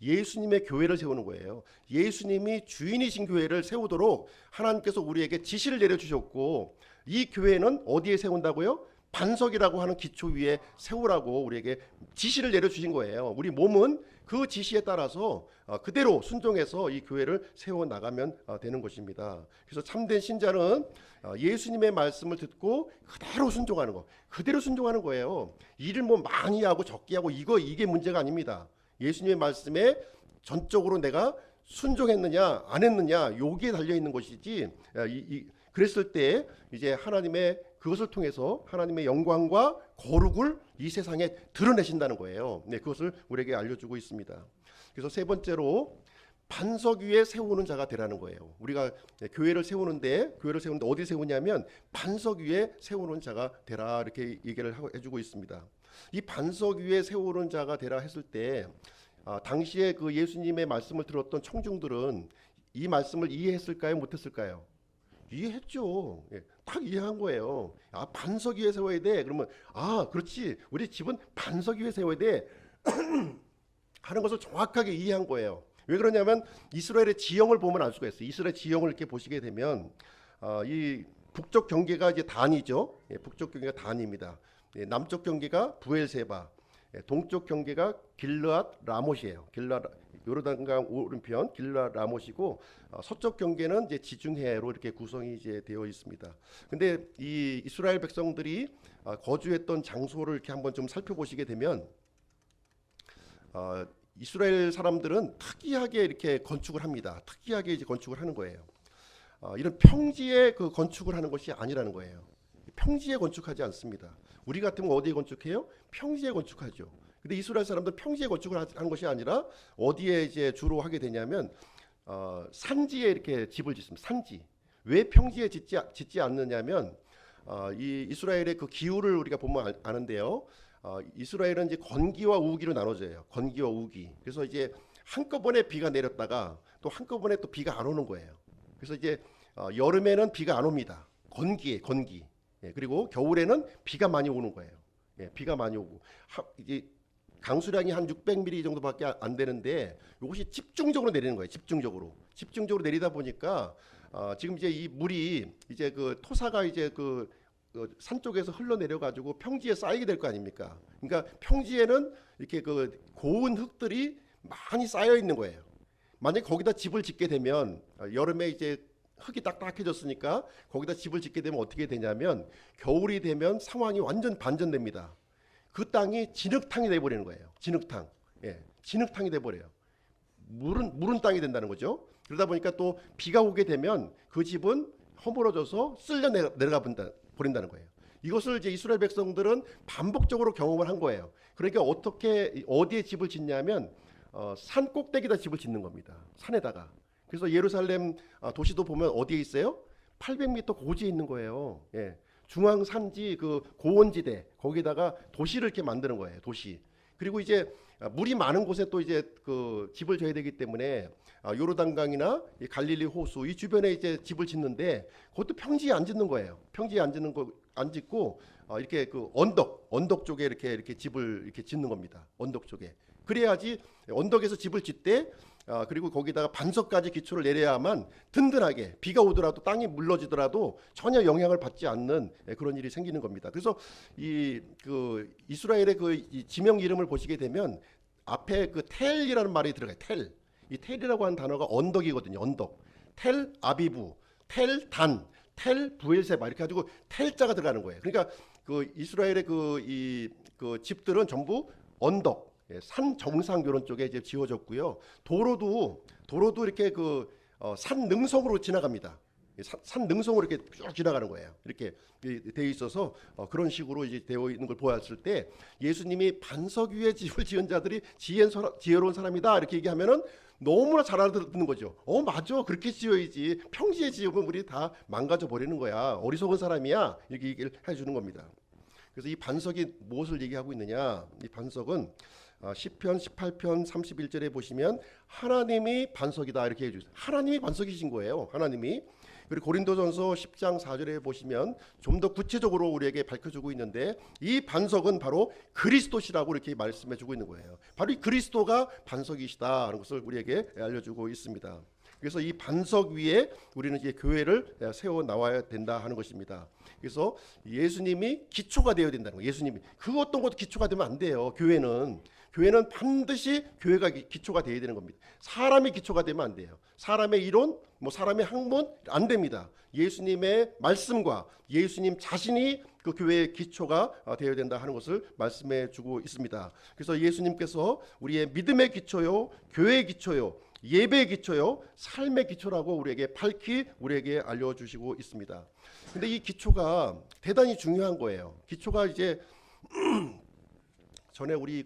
예수님의 교회를 세우는 거예요. 예수님이 주인이신 교회를 세우도록 하나님께서 우리에게 지시를 내려주셨고 이 교회는 어디에 세운다고요? 반석이라고 하는 기초 위에 세우라고 우리에게 지시를 내려주신 거예요. 우리 몸은 그 지시에 따라서 그대로 순종해서 이 교회를 세워나가면 되는 것입니다. 그래서 참된 신자는 예수님의 말씀을 듣고 그대로 순종하는 거, 그대로 순종하는 거예요. 일을 뭐 많이 하고 적게 하고 이게 문제가 아닙니다. 예수님의 말씀에 전적으로 내가 순종했느냐 안 했느냐 여기에 달려 있는 것이지 그랬을 때 이제 하나님의 그것을 통해서 하나님의 영광과 거룩을 이 세상에 드러내신다는 거예요. 네, 그것을 우리에게 알려주고 있습니다. 그래서 세 번째로 반석 위에 세우는 자가 되라는 거예요. 우리가 교회를 세우는데 어디 세우냐면 반석 위에 세우는 자가 되라 이렇게 얘기를 해주고 있습니다. 이 반석 위에 세우는 자가 되라 했을 때 당시에 그 예수님의 말씀을 들었던 청중들은 이 말씀을 이해했을까요? 못했을까요? 이해했죠. 예, 딱 이해한 거예요. 반석 위에 세워야 돼. 그러면 그렇지. 우리 집은 반석 위에 세워야 돼. 하는 것을 정확하게 이해한 거예요. 왜 그러냐면 이스라엘의 지형을 보면 알 수가 있어요. 이스라엘 지형을 이렇게 보시게 되면 이 북쪽 경계가 이제 단이죠. 예, 북쪽 경계가 단입니다. 예, 남쪽 경계가 부엘세바, 동쪽 경계가 길르앗 라못이에요. 요르단강 오른편 길르앗 라못이고 서쪽 경계는 이제 지중해로 이렇게 구성이 이제 되어 있습니다. 근데 이 이스라엘 백성들이 거주했던 장소를 이렇게 한번 좀 살펴보시게 되면 이스라엘 사람들은 특이하게 이렇게 건축을 합니다. 특이하게 이제 건축을 하는 거예요. 이런 평지에 그 건축을 하는 것이 아니라는 거예요. 평지에 건축하지 않습니다. 우리 같으면 어디에 건축해요? 평지에 건축하죠. 근데 이스라엘 사람들 평지에 건축을 하는 것이 아니라 어디에 이제 주로 하게 되냐면 산지에 이렇게 집을 짓습니다. 산지. 왜 평지에 짓지 않느냐면 이 이스라엘의 그 기후를 우리가 보면 아는데요. 이스라엘은 이제 건기와 우기로 나눠져요. 건기와 우기. 그래서 이제 한꺼번에 비가 내렸다가 또 한꺼번에 또 비가 안 오는 거예요. 그래서 이제 여름에는 비가 안 옵니다. 건기. 예, 그리고 겨울에는 비가 많이 오는 거예요. 예, 비가 많이 오고 이제 강수량이 한 600mm 정도밖에 안 되는데 이것이 집중적으로 내리는 거예요. 집중적으로 내리다 보니까 지금 이제 이 물이 이제 그 토사가 이제 그 산 쪽에서 흘러내려 가지고 평지에 쌓이게 될 거 아닙니까? 그러니까 평지에는 이렇게 그 고운 흙들이 많이 쌓여 있는 거예요. 만약 거기다 집을 짓게 되면 여름에 이제 흙이 딱딱해졌으니까 거기다 집을 짓게 되면 어떻게 되냐면 겨울이 되면 상황이 완전 반전됩니다. 그 땅이 진흙탕이 돼버리는 거예요. 진흙탕. 예, 진흙탕이 돼버려요. 무른 땅이 된다는 거죠. 그러다 보니까 또 비가 오게 되면 그 집은 허물어져서 쓸려 내려가 버린다는 거예요. 이것을 이제 이스라엘 백성들은 반복적으로 경험을 한 거예요. 그러니까 어디에 집을 짓냐면 산 꼭대기에다 집을 짓는 겁니다. 산에다가. 그래서 예루살렘 도시도 보면 어디에 있어요? 800m 고지에 있는 거예요. 예. 중앙 산지 그 고원지대 거기다가 도시를 이렇게 만드는 거예요. 도시. 그리고 이제 물이 많은 곳에 또 이제 그 집을 져야 되기 때문에 요르단강이나 갈릴리 호수 이 주변에 이제 집을 짓는데 그것도 평지에 안 짓는 거예요. 평지에 안 짓는 거 안 짓고 이렇게 그 언덕 쪽에 이렇게 집을 이렇게 짓는 겁니다. 언덕 쪽에. 그래야지 언덕에서 집을 짓되 그리고 거기다가 반석까지 기초를 내려야만 든든하게 비가 오더라도 땅이 물러지더라도 전혀 영향을 받지 않는 그런 일이 생기는 겁니다. 그래서 그 이스라엘의 이 지명 이름을 보시게 되면 앞에 그 텔이라는 말이 들어가요. 텔. 이 텔이라고 하는 단어가 언덕이거든요. 언덕. 텔 아비부, 텔 단, 텔 부엘세바 이렇게 가지고 텔자가 들어가는 거예요. 그러니까 그 이스라엘의 그 집들은 전부 언덕, 산 정상 이런 쪽에 이제 지어졌고요. 도로도 이렇게 산 능성으로 지나갑니다. 산 능성으로 이렇게 쭉 지나가는 거예요. 이렇게 되어 있어서 그런 식으로 이제 되어 있는 걸 보았을 때 예수님이 반석 위에 집을 지은 자들이 지혜로운 사람이다 이렇게 얘기하면은 너무나 잘 알아듣는 거죠. 맞아, 그렇게 지어야지. 평지에 지으면 우리 다 망가져 버리는 거야. 어리석은 사람이야. 이렇게 얘기를 해주는 겁니다. 그래서 이 반석이 무엇을 얘기하고 있느냐? 이 반석은 시편 18편 31절에 보시면 하나님이 반석이다 이렇게 해주세요. 하나님이 반석이신 거예요. 하나님이. 그리고 고린도전서 10장 4절에 보시면 좀 더 구체적으로 우리에게 밝혀주고 있는데 이 반석은 바로 그리스도시라고 이렇게 말씀해주고 있는 거예요. 바로 이 그리스도가 반석이시다는 것을 우리에게 알려주고 있습니다. 그래서 이 반석 위에 우리는 이제 교회를 세워 나와야 된다 하는 것입니다. 그래서 예수님이 기초가 되어야 된다는 거예요. 예수님이 그 어떤 것도 기초가 되면 안 돼요. 교회는 반드시 교회가 기초가 되어야 되는 겁니다. 사람이 기초가 되면 안 돼요. 사람의 이론, 사람의 학문 안 됩니다. 예수님의 말씀과 예수님 자신이 그 교회의 기초가 되어야 된다 하는 것을 말씀해 주고 있습니다. 그래서 예수님께서 우리의 믿음의 기초요, 교회의 기초요, 예배의 기초요, 삶의 기초라고 우리에게 알려주시고 있습니다. 근데 이 기초가 대단히 중요한 거예요. 기초가 이제 전에 우리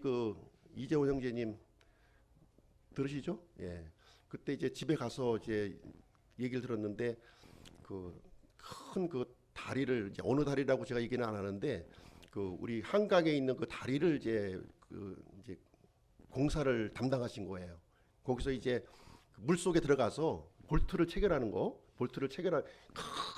이재호 형제님 들으시죠? 예. 그때 이제 집에 가서 이제 얘기를 들었는데 큰 다리를 이제 어느 다리라고 제가 얘기는 안 하는데 우리 한강에 있는 그 다리를 이제 공사를 담당하신 거예요. 거기서 이제 물 속에 들어가서 볼트를 체결하는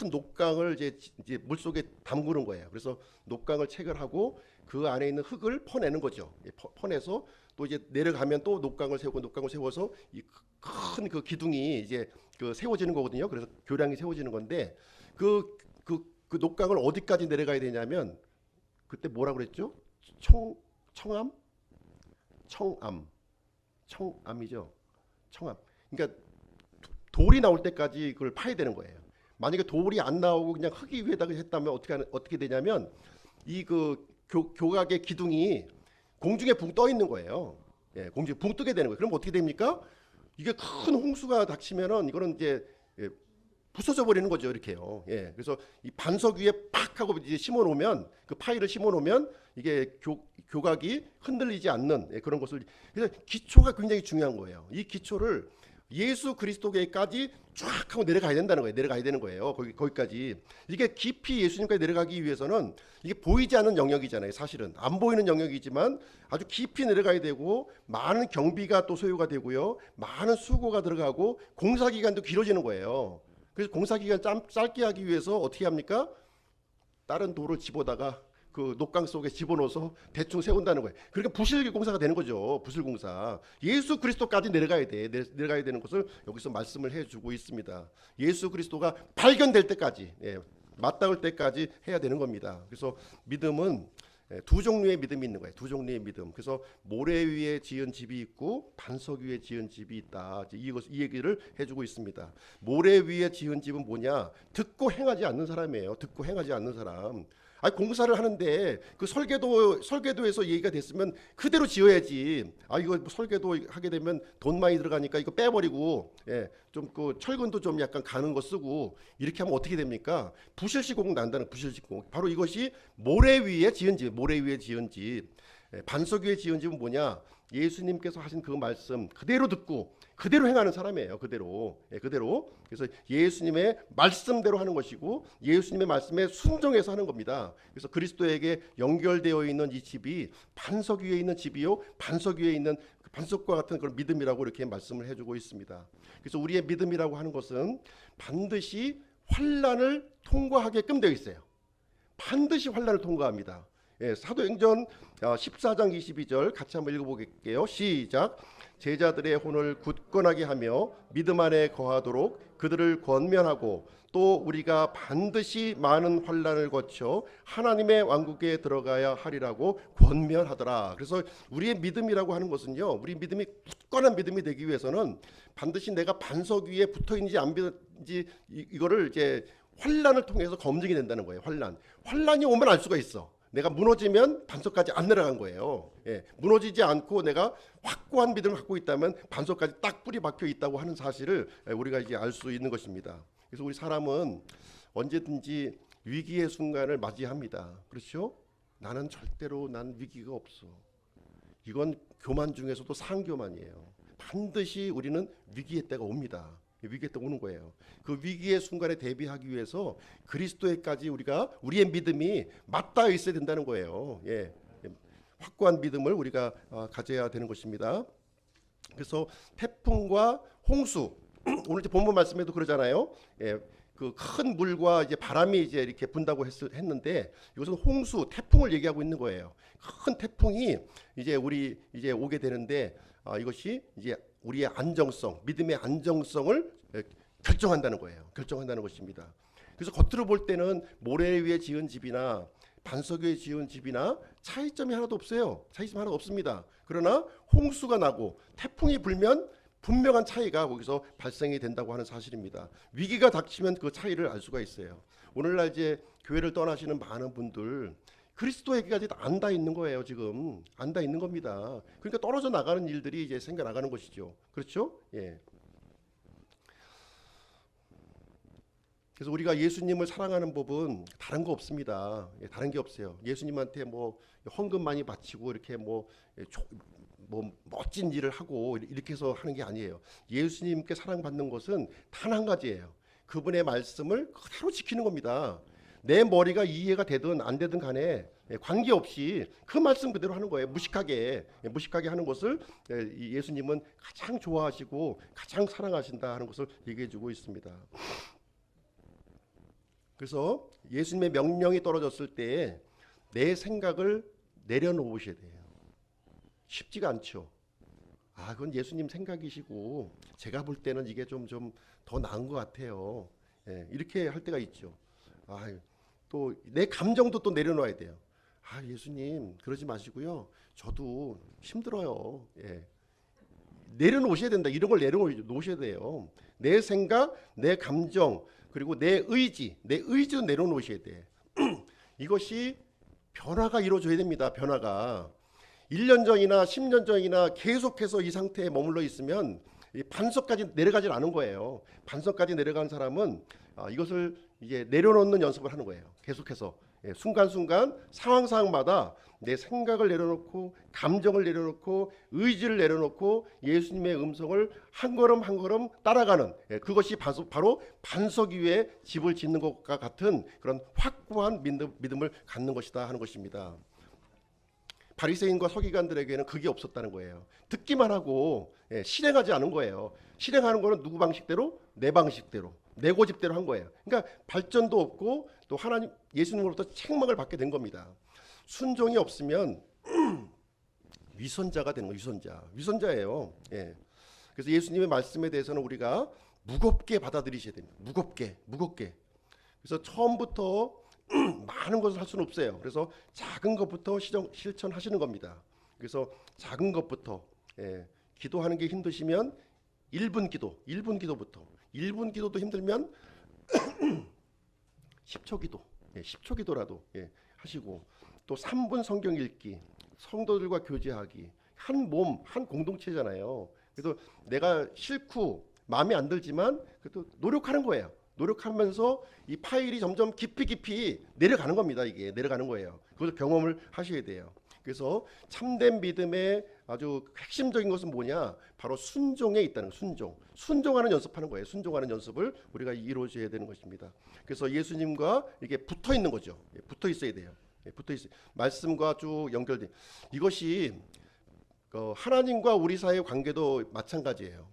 큰 녹강을 이제 물 속에 담그는 거예요. 그래서 녹강을 체결하고 그 안에 있는 흙을 퍼내는 거죠. 퍼내서 또 이제 내려가면 또 녹강을 세워서 이 큰 기둥이 이제 세워지는 거거든요. 그래서 교량이 세워지는 건데 그 녹강을 어디까지 내려가야 되냐면 그때 뭐라 그랬죠? 청암이죠. 청암. 그러니까 돌이 나올 때까지 그걸 파야 되는 거예요. 만약에 돌이 안 나오고 그냥 흙이 위에다가 했다면 어떻게 되냐면 이 교각의 기둥이 공중에 붕 떠 있는 거예요. 예, 공중에 붕 뜨게 되는 거예요. 그럼 어떻게 됩니까? 이게 큰 홍수가 닥치면은 이거는 이제 부서져 버리는 거죠, 이렇게요. 예, 그래서 이 반석 위에 팍 하고 이제 심어놓으면 그 파이를 심어놓으면 이게 교각이 흔들리지 않는 그런 것을. 그래서 기초가 굉장히 중요한 거예요. 이 기초를 예수 그리스도께까지 쫙 하고 내려가야 되는 거예요. 거기까지. 이게 깊이 예수님까지 내려가기 위해서는 이게 보이지 않는 영역이잖아요. 사실은 안 보이는 영역이지만 아주 깊이 내려가야 되고 많은 경비가 또 소요가 되고요. 많은 수고가 들어가고 공사 기간도 길어지는 거예요. 그래서 공사 기간 짧게 하기 위해서 어떻게 합니까? 다른 돌을 집어다가 그 녹강 속에 집어넣어서 대충 세운다는 거예요. 그러니까 부실 공사가 되는 거죠. 부실 공사. 예수 그리스도까지 내려가야 되는 것을 여기서 말씀을 해주고 있습니다. 예수 그리스도가 발견될 때까지, 맞닿을 때까지 해야 되는 겁니다. 그래서 믿음은 두 종류의 믿음이 있는 거예요. 두 종류의 믿음. 그래서 모래 위에 지은 집이 있고 반석 위에 지은 집이 있다. 이 얘기를 해주고 있습니다. 모래 위에 지은 집은 뭐냐? 듣고 행하지 않는 사람이에요. 듣고 행하지 않는 사람. 아니, 공사를 하는데 그 설계도에서 얘기가 됐으면 그대로 지어야지. 아, 이거 설계도 하게 되면 돈 많이 들어가니까 이거 빼버리고, 좀 그 철근도 좀 약간 가는 거 쓰고 이렇게 하면 어떻게 됩니까? 부실시공 난다는 부실시공. 바로 이것이 모래 위에 지은 집, 모래 위에 지은 집. 반석 위에 지은 집은 뭐냐? 예수님께서 하신 그 말씀 그대로 듣고 그대로 행하는 사람이에요. 그대로. 그대로. 그래서 예수님의 말씀대로 하는 것이고 예수님의 말씀에 순종해서 하는 겁니다. 그래서 그리스도에게 연결되어 있는 이 집이 반석 위에 있는 집이요, 반석 위에 있는 그 반석과 같은 그런 믿음이라고 이렇게 말씀을 해주고 있습니다. 그래서 우리의 믿음이라고 하는 것은 반드시 환난을 통과하게끔 되어 있어요. 반드시 환난을 통과합니다. 사도행전 14장 22절 같이 한번 읽어보게요. 시작. 제자들의 혼을 굳건하게 하며 믿음 안에 거하도록 그들을 권면하고 또 우리가 반드시 많은 환난을 거쳐 하나님의 왕국에 들어가야 하리라고 권면하더라. 그래서 우리의 믿음이라고 하는 것은요, 우리 믿음이 굳건한 믿음이 되기 위해서는 반드시 내가 반석 위에 붙어 있는지 안 붙어있는지 이거를 이제 환난을 통해서 검증이 된다는 거예요. 환난이 오면 알 수가 있어. 내가 무너지면 반석까지 안 내려간 거예요. 무너지지 않고 내가 확고한 믿음을 갖고 있다면 반석까지 딱 뿌리 박혀 있다고 하는 사실을 우리가 이제 알 수 있는 것입니다. 그래서 우리 사람은 언제든지 위기의 순간을 맞이합니다. 그렇죠? 나는 절대로 난 위기가 없어. 이건 교만 중에서도 상교만이에요. 반드시 우리는 위기의 때가 옵니다. 위기에 또 오는 거예요. 그 위기의 순간에 대비하기 위해서 그리스도에까지 우리의 믿음이 맞닿아 있어야 된다는 거예요. 확고한 믿음을 우리가 가져야 되는 것입니다. 그래서 태풍과 홍수, 오늘 이제 본문 말씀에도 그러잖아요. 그 큰 물과 이제 바람이 이제 이렇게 분다고 했는데 이것은 홍수, 태풍을 얘기하고 있는 거예요. 큰 태풍이 이제 오게 되는데 이것이 이제 우리의 안정성, 믿음의 안정성을 결정한다는 거예요. 결정한다는 것입니다. 그래서 겉으로 볼 때는 모래 위에 지은 집이나 반석 위에 지은 집이나 차이점이 하나도 없어요. 차이점 하나도 없습니다. 그러나 홍수가 나고 태풍이 불면 분명한 차이가 거기서 발생이 된다고 하는 사실입니다. 위기가 닥치면 그 차이를 알 수가 있어요. 오늘날 이제 교회를 떠나시는 많은 분들 그리스도에게까지 안다 있는 거예요. 지금 안다 있는 겁니다. 그러니까 떨어져 나가는 일들이 이제 생겨 나가는 것이죠. 그렇죠? 그래서 우리가 예수님을 사랑하는 법은 다른 거 없습니다. 다른 게 없어요. 예수님한테 뭐 헌금 많이 바치고 이렇게 뭐 멋진 일을 하고 이렇게 해서 하는 게 아니에요. 예수님께 사랑받는 것은 단 한 가지예요. 그분의 말씀을 그대로 지키는 겁니다. 내 머리가 이해가 되든 안 되든 간에 관계없이 그 말씀 그대로 하는 거예요. 무식하게 하는 것을 예수님은 가장 좋아하시고 가장 사랑하신다 하는 것을 얘기해 주고 있습니다. 그래서 예수님의 명령이 떨어졌을 때 내 생각을 내려놓으셔야 돼요. 쉽지가 않죠. 그건 예수님 생각이시고 제가 볼 때는 이게 좀 더 나은 것 같아요. 이렇게 할 때가 있죠. 또 내 감정도 또 내려놔야 돼요. 예수님 그러지 마시고요. 저도 힘들어요. 내려놓으셔야 된다. 이런 걸 내려놓으셔야 돼요. 내 생각, 내 감정, 그리고 내 의지도 내려놓으셔야 돼. 이것이 변화가 이루어져야 됩니다. 변화가. 1년 전이나 10년 전이나 계속해서 이 상태에 머물러 있으면 반석까지 내려가질 않은 거예요. 반석까지 내려간 사람은 이것을 이제 내려놓는 연습을 하는 거예요. 계속해서 순간순간 상황마다 내 생각을 내려놓고 감정을 내려놓고 의지를 내려놓고 예수님의 음성을 한 걸음 한 걸음 따라가는 그것이 바로 반석 위에 집을 짓는 것과 같은 그런 확고한 믿음을 갖는 것이다 하는 것입니다. 바리새인과 서기관들에게는 그게 없었다는 거예요. 듣기만 하고 실행하지 않은 거예요. 실행하는 거는 누구 방식대로? 내 방식대로, 내 고집대로 한 거예요. 그러니까 발전도 없고 또 하나님 예수님으로부터 책망을 받게 된 겁니다. 순종이 없으면 위선자가 되는 거예요. 위선자예요. 그래서 예수님의 말씀에 대해서는 우리가 무겁게 받아들이셔야 됩니다. 무겁게. 그래서 처음부터 많은 것을 할 수는 없어요. 그래서 작은 것부터 실천하시는 겁니다. 그래서 작은 것부터, 기도하는 게 힘드시면 1분 기도부터 1분 기도도 힘들면 10초 기도, 10초 기도라도 하시고, 또 3분 성경 읽기, 성도들과 교제하기, 한 몸, 한 공동체잖아요. 그래서 내가 싫고 마음에 안 들지만 그래도 노력하는 거예요. 노력하면서 이 파일이 점점 깊이 내려가는 겁니다. 이게 내려가는 거예요. 그걸 경험을 하셔야 돼요. 그래서 참된 믿음의 아주 핵심적인 것은 뭐냐? 바로 순종에 있다는 거예요. 순종하는 연습하는 거예요. 순종하는 연습을 우리가 이루어져야 되는 것입니다. 그래서 예수님과 이게 붙어 있는 거죠. 붙어 있어야 돼요. 붙어 있어요. 말씀과 쭉 연결돼. 이것이 하나님과 우리 사이의 관계도 마찬가지예요.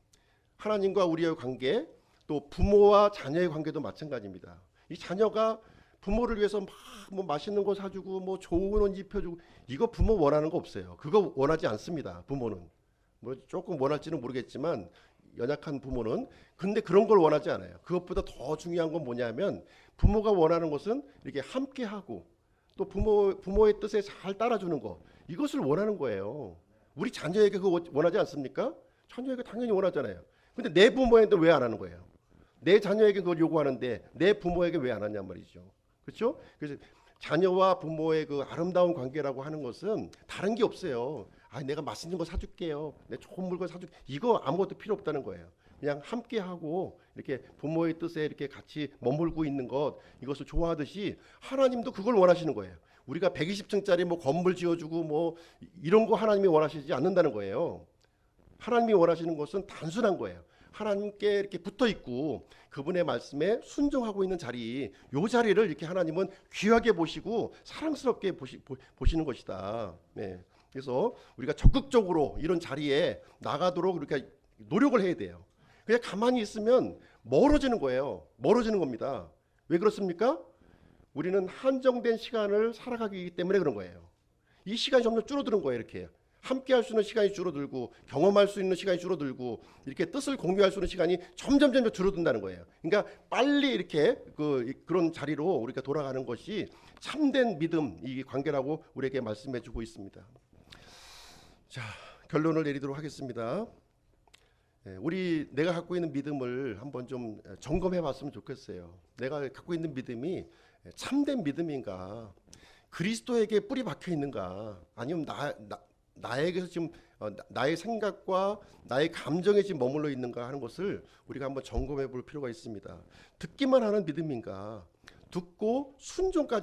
하나님과 우리의 관계, 또 부모와 자녀의 관계도 마찬가지입니다. 이 자녀가 부모를 위해서 막 뭐 맛있는 거 사주고 뭐 좋은 옷 입혀주고, 이거 부모 원하는 거 없어요. 그거 원하지 않습니다. 부모는 뭐 조금 원할지는 모르겠지만 연약한 부모는, 근데 그런 걸 원하지 않아요. 그것보다 더 중요한 건 뭐냐면, 부모가 원하는 것은 이렇게 함께하고 또 부모의 뜻에 잘 따라주는 거, 이것을 원하는 거예요. 우리 자녀에게 그거 원하지 않습니까? 자녀에게 당연히 원하잖아요. 근데 내 부모한테 왜 안 하는 거예요? 내 자녀에게 그걸 요구하는데 내 부모에게 왜 안 하냔 말이죠. 그렇죠? 그래서 자녀와 부모의 그 아름다운 관계라고 하는 것은 다른 게 없어요. 아, 내가 맛있는 거 사줄게요. 내 좋은 물건 사줄게. 이거 아무것도 필요 없다는 거예요. 그냥 함께하고 이렇게 부모의 뜻에 이렇게 같이 머물고 있는 것, 이것을 좋아하듯이 하나님도 그걸 원하시는 거예요. 우리가 120층짜리 뭐 건물 지어주고 뭐 이런 거 하나님이 원하시지 않는다는 거예요. 하나님이 원하시는 것은 단순한 거예요. 하나님께 이렇게 붙어 있고 그분의 말씀에 순종하고 있는 자리, 요 자리를 이렇게 하나님은 귀하게 보시고 사랑스럽게 보시는 것이다. 네. 그래서 우리가 적극적으로 이런 자리에 나가도록 이렇게 노력을 해야 돼요. 그냥 가만히 있으면 멀어지는 거예요. 멀어지는 겁니다. 왜 그렇습니까? 우리는 한정된 시간을 살아가기 때문에 그런 거예요. 이 시간이 점점 줄어드는 거예요. 이렇게 함께 할 수 있는 시간이 줄어들고, 경험할 수 있는 시간이 줄어들고, 이렇게 뜻을 공유할 수 있는 시간이 점점 줄어든다는 거예요. 그러니까 빨리 이렇게 그런 자리로 우리가 돌아가는 것이 참된 믿음, 이 관계라고 우리에게 말씀해 주고 있습니다. 자, 결론을 내리도록 하겠습니다. 내가 갖고 있는 믿음을 한번 좀 점검해 봤으면 좋겠어요. 내가 갖고 있는 믿음이 참된 믿음인가? 그리스도에게 뿌리 박혀 있는가? 아니면 나에게서 지금 나의 생각과 나의 감정에 지금 머물러 있는가 하는 것을 우리가 한번 점검해 볼 필요가 있습니다. 듣기만 하는 믿음인가? 듣고 순종까지